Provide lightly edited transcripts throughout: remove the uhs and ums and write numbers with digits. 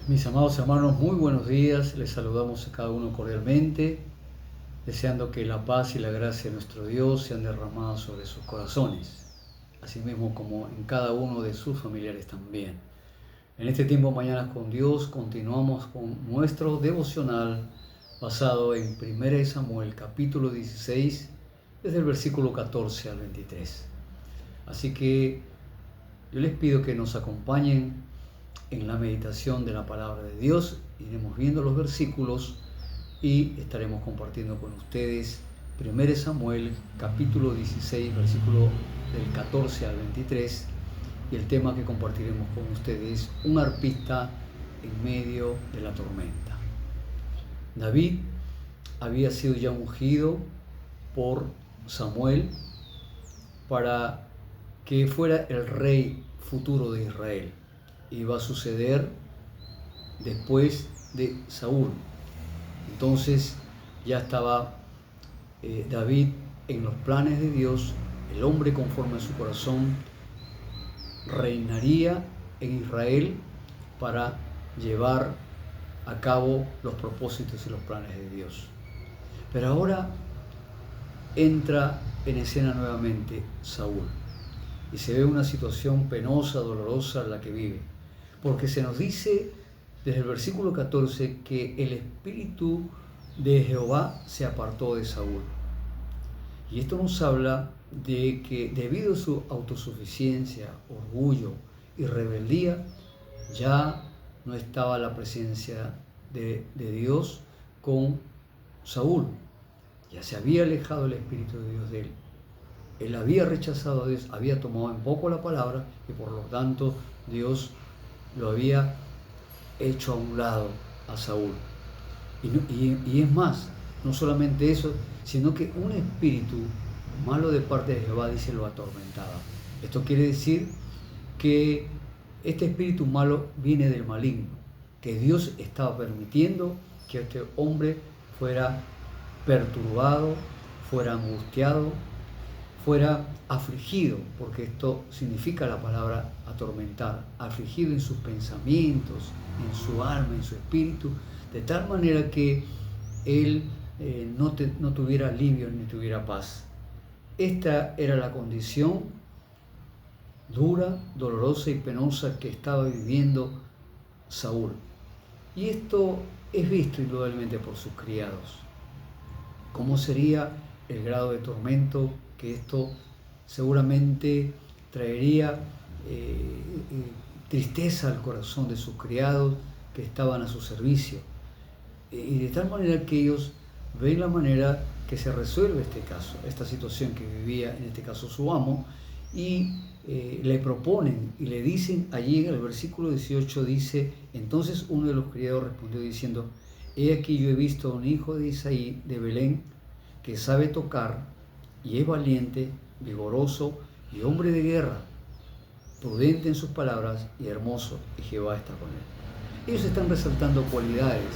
Mis amados hermanos, muy buenos días. Les saludamos a cada uno cordialmente, deseando que la paz y la gracia de nuestro Dios sean derramadas sobre sus corazones, asimismo como en cada uno de sus familiares también. En este tiempo Mañanas con Dios continuamos con nuestro devocional basado en 1 Samuel capítulo 16, desde el versículo 14 al 23. Así que yo les pido que nos acompañen en la meditación de la palabra de Dios. Iremos viendo los versículos y estaremos compartiendo con ustedes 1 Samuel capítulo 16, versículo del 14 al 23, y el tema que compartiremos con ustedes es un arpista en medio de la tormenta. David había sido ya ungido por Samuel para que fuera el rey futuro de Israel. Iba a suceder después de Saúl. Entonces ya estaba David en los planes de Dios, el hombre conforme a su corazón reinaría en Israel para llevar a cabo los propósitos y los planes de Dios. Pero ahora entra en escena nuevamente Saúl y se ve una situación penosa, dolorosa en la que vive, porque se nos dice desde el versículo 14 que el espíritu de Jehová se apartó de Saúl. Y esto nos habla de que debido a su autosuficiencia, orgullo y rebeldía, ya no estaba la presencia de Dios con Saúl. Ya se había alejado el Espíritu de Dios de él. Él había rechazado a Dios, había tomado en poco la palabra y por lo tanto Dios lo había hecho a un lado a Saúl. Y es más, no solamente eso, sino que un espíritu malo de parte de Jehová, dice, lo atormentaba. Esto quiere decir que este espíritu malo viene del maligno, que Dios estaba permitiendo que este hombre fuera perturbado, fuera angustiado, fuera afligido, porque esto significa la palabra atormentar, afligido en sus pensamientos, en su alma, en su espíritu, de tal manera que él no tuviera alivio ni tuviera paz. Esta era la condición dura, dolorosa y penosa que estaba viviendo Saúl. Y esto es visto indudablemente por sus criados. ¿Cómo sería el grado de tormento que esto seguramente traería tristeza al corazón de sus criados que estaban a su servicio? Y de tal manera que ellos ven la manera que se resuelve este caso, esta situación que vivía en este caso su amo, y le proponen y le dicen, allí en el versículo 18 dice: entonces uno de los criados respondió diciendo: he aquí yo he visto a un hijo de Isaí de Belén que sabe tocar y es valiente, vigoroso y hombre de guerra, prudente en sus palabras y hermoso, y Jehová está con él. Ellos están resaltando cualidades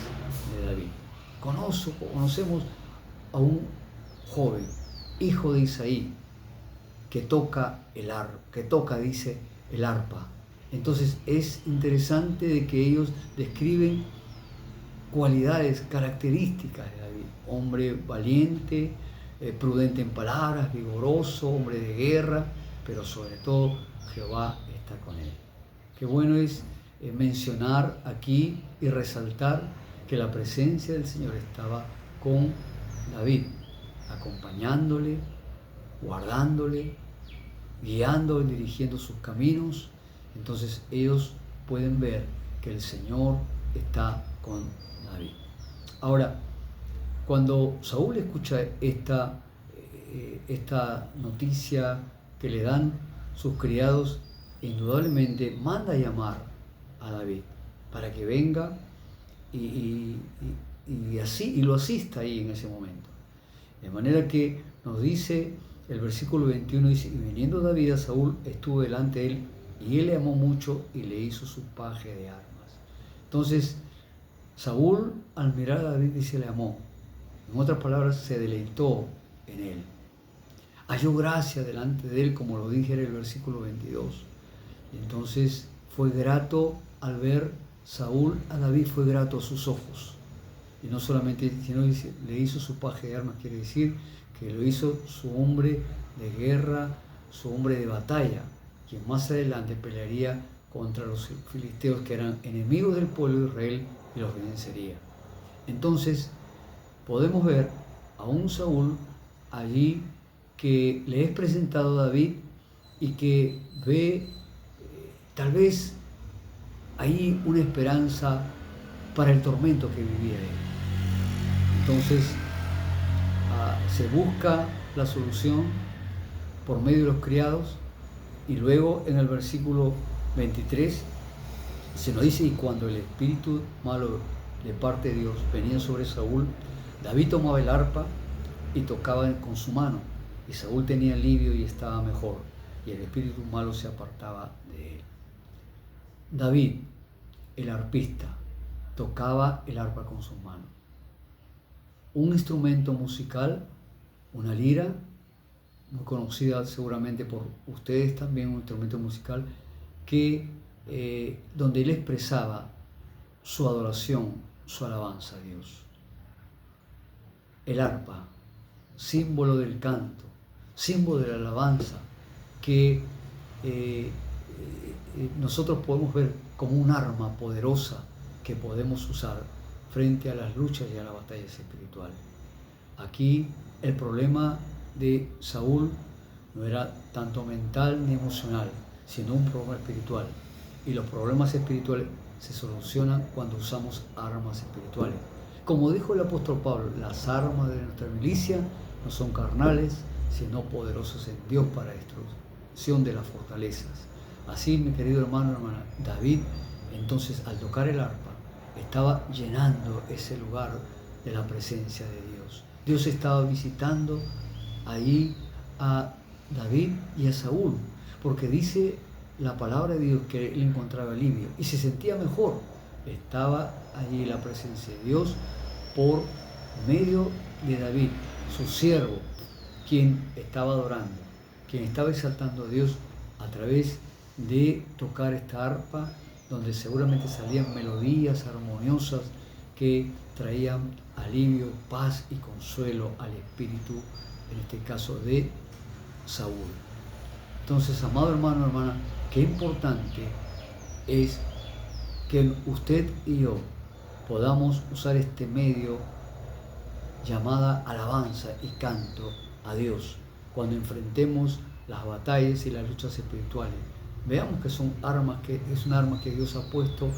de David. Conocemos a un joven, hijo de Isaí, que toca dice, el arpa. Entonces es interesante de que ellos describen cualidades, características de David: hombre valiente, prudente en palabras, vigoroso, hombre de guerra, pero sobre todo Jehová está con él. Qué bueno es mencionar aquí y resaltar que la presencia del Señor estaba con David, acompañándole, guardándole, guiando y dirigiendo sus caminos. Entonces ellos pueden ver que el Señor está con David. Ahora, cuando Saúl escucha esta noticia que le dan sus criados, indudablemente manda a llamar a David para que venga y lo asista ahí en ese momento. De manera que nos dice el versículo 21, dice: y viniendo David a Saúl, estuvo delante de él, y él le amó mucho y le hizo su paje de armas. Entonces, Saúl, al mirar a David, dice, le amó. En otras palabras, se deleitó en él. Halló gracia delante de él, como lo dije en el versículo 22. Y entonces fue grato al ver Saúl a David fue grato a sus ojos. Y no solamente, sino le hizo su paje de armas, quiere decir que lo hizo su hombre de guerra, su hombre de batalla, quien más adelante pelearía contra los filisteos que eran enemigos del pueblo de Israel y los vencería. Entonces podemos ver a un Saúl allí que le es presentado a David y que ve tal vez ahí una esperanza para el tormento que vivía él. Entonces se busca la solución por medio de los criados, y luego en el versículo 23 se nos dice: y cuando el espíritu malo de parte de Dios venía sobre Saúl, David tomaba el arpa y tocaba con su mano, y Saúl tenía alivio y estaba mejor, y el espíritu malo se apartaba de él. David, el arpista, tocaba el arpa con sus manos. Un instrumento musical, una lira, muy conocida seguramente por ustedes también, un instrumento musical que donde él expresaba su adoración, su alabanza a Dios. El arpa, símbolo del canto, símbolo de la alabanza, que nosotros podemos ver como un arma poderosa que podemos usar frente a las luchas y a las batallas espirituales. Aquí el problema de Saúl no era tanto mental ni emocional, sino un problema espiritual. Y los problemas espirituales se solucionan cuando usamos armas espirituales. Como dijo el apóstol Pablo, las armas de nuestra milicia no son carnales, sino poderosos en Dios para destrucción de las fortalezas. Así, mi querido hermano y hermana, David, entonces, al tocar el arpa, estaba llenando ese lugar de la presencia de Dios. Dios estaba visitando ahí a David y a Saúl, porque dice la palabra de Dios que él encontraba alivio y se sentía mejor. Estaba allí la presencia de Dios por medio de David, su siervo, quien estaba adorando, quien estaba exaltando a Dios a través de tocar esta arpa, donde seguramente salían melodías armoniosas que traían alivio, paz y consuelo al espíritu, en este caso de Saúl. Entonces, amado hermano, hermana, qué importante es que usted y yo podamos usar este medio llamada alabanza y canto a Dios cuando enfrentemos las batallas y las luchas espirituales. Veamos que son armas, que es un arma que Dios ha puesto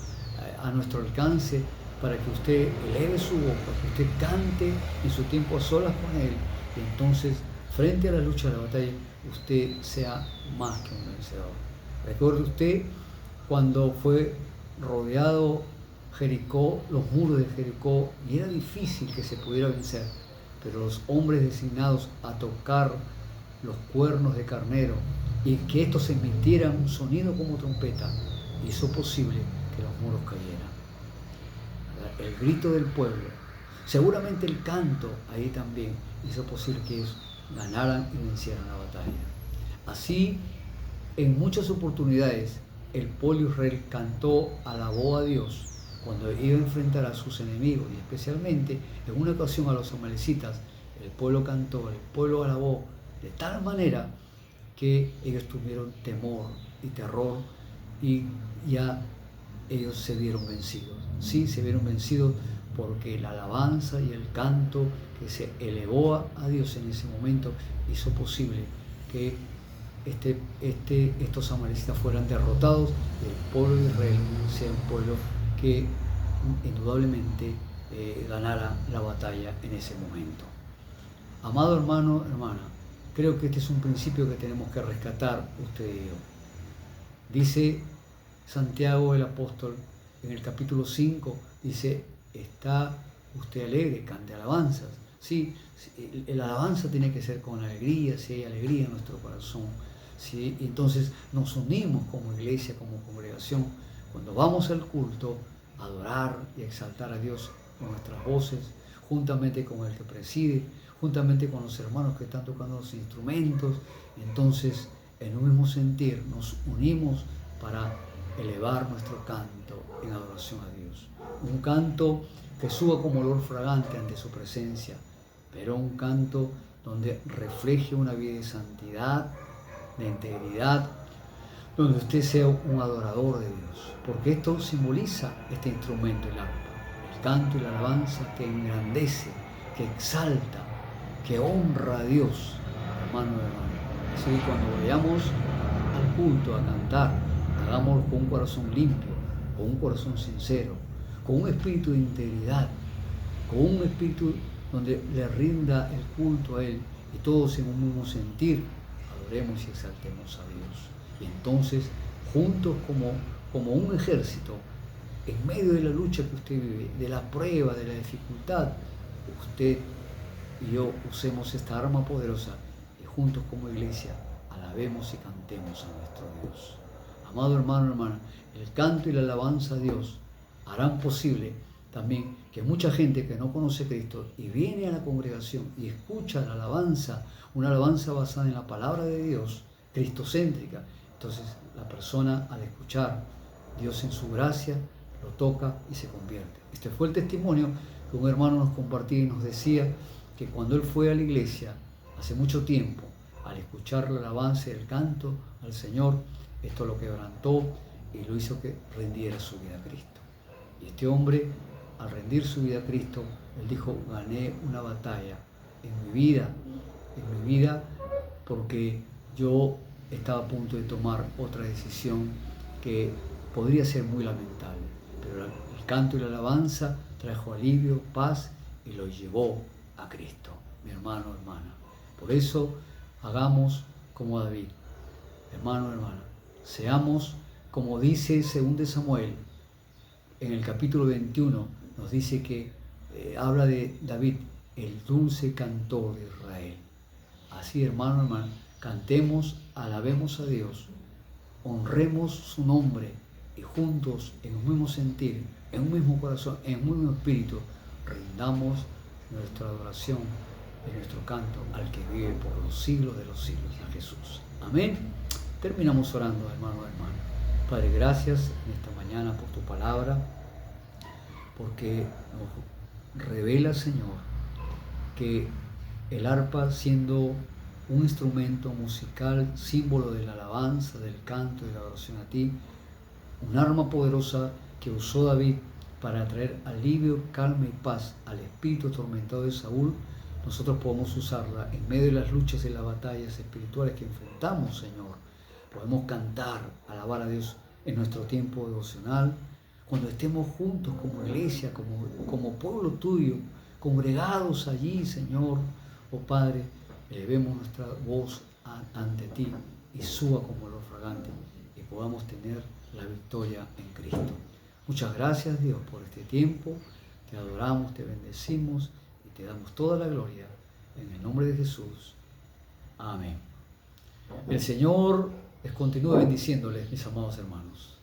a nuestro alcance para que usted eleve su boca, que usted cante en su tiempo a solas con Él, y entonces frente a la lucha, a la batalla, usted sea más que un vencedor. Recuerde usted cuando fue rodeado Jericó, los muros de Jericó, y era difícil que se pudiera vencer, pero los hombres designados a tocar los cuernos de carnero y que estos emitieran un sonido como trompeta, hizo posible que los muros cayeran. El grito del pueblo, seguramente el canto ahí también hizo posible que ellos ganaran y vencieran la batalla. Así, en muchas oportunidades, el pueblo de Israel cantó, alabó a Dios cuando iba a enfrentar a sus enemigos, y especialmente en una ocasión a los amalecitas. El pueblo cantó, el pueblo alabó de tal manera que ellos tuvieron temor y terror, y ya ellos se vieron vencidos. Sí, se vieron vencidos porque la alabanza y el canto que se elevó a Dios en ese momento hizo posible que estos amalecitas fueran derrotados y el pueblo de Israel sea un pueblo que indudablemente ganara la batalla en ese momento. Amado hermano, hermana, creo que este es un principio que tenemos que rescatar usted y yo. Dice Santiago el apóstol en el capítulo 5, dice: está usted alegre, cante alabanzas. Sí, la alabanza tiene que ser con alegría, si hay alegría en nuestro corazón. ¿Sí? Entonces nos unimos como iglesia, como congregación, cuando vamos al culto, a adorar y exaltar a Dios con nuestras voces, juntamente con el que preside, juntamente con los hermanos que están tocando los instrumentos. Entonces, en un mismo sentir, nos unimos para elevar nuestro canto en adoración a Dios. Un canto que suba como olor fragante ante su presencia, pero un canto donde refleje una vida de santidad, de integridad, donde usted sea un adorador de Dios, porque esto simboliza este instrumento, el arpa, el canto y la alabanza que engrandece, que exalta, que honra a Dios, hermano y hermana. Así que cuando vayamos al culto a cantar, hagámoslo con un corazón limpio, con un corazón sincero, con un espíritu de integridad, con un espíritu donde le rinda el culto a Él y todos en un mismo sentir, adoremos y exaltemos a Dios. Y entonces, juntos como un ejército, en medio de la lucha que usted vive, de la prueba, de la dificultad, usted y yo usemos esta arma poderosa y juntos como iglesia alabemos y cantemos a nuestro Dios. Amado hermano, hermana, el canto y la alabanza a Dios harán posible también que mucha gente que no conoce a Cristo y viene a la congregación y escucha la alabanza, una alabanza basada en la palabra de Dios, cristocéntrica. Entonces la persona al escuchar Dios en su gracia lo toca y se convierte. Este fue el testimonio que un hermano nos compartía y nos decía que cuando él fue a la iglesia hace mucho tiempo, al escuchar la alabanza y el canto al Señor, esto lo quebrantó y lo hizo que rendiera su vida a Cristo. Y este hombre, al rendir su vida a Cristo, él dijo: gané una batalla en mi vida, porque yo estaba a punto de tomar otra decisión que podría ser muy lamentable, pero el canto y la alabanza trajo alivio, paz y lo llevó a Cristo, mi hermano, hermana. Por eso hagamos como David, hermano, hermana, seamos como dice 2 Samuel, en el capítulo 21, nos dice que habla de David, el dulce cantor de Israel. Así, hermano, hermana, cantemos, alabemos a Dios, honremos su nombre y juntos, en un mismo sentir, en un mismo corazón, en un mismo espíritu, rindamos nuestra adoración y nuestro canto al que vive por los siglos de los siglos, a Jesús. Amén. Terminamos orando, hermano, hermana. Padre, gracias en esta mañana por tu palabra, porque nos revela, Señor, que el arpa, siendo un instrumento musical, símbolo de la alabanza, del canto y de la adoración a ti, un arma poderosa que usó David para traer alivio, calma y paz al espíritu atormentado de Saúl, nosotros podemos usarla en medio de las luchas y las batallas espirituales que enfrentamos, Señor. Podemos cantar, alabar a Dios en nuestro tiempo devocional, cuando estemos juntos como iglesia, como pueblo tuyo, congregados allí, Señor, oh Padre, elevemos nuestra voz ante ti y suba como olor fragante y podamos tener la victoria en Cristo. Muchas gracias, Dios, por este tiempo. Te adoramos, te bendecimos y te damos toda la gloria en el nombre de Jesús. Amén. El Señor les continúe bendiciéndoles, mis amados hermanos.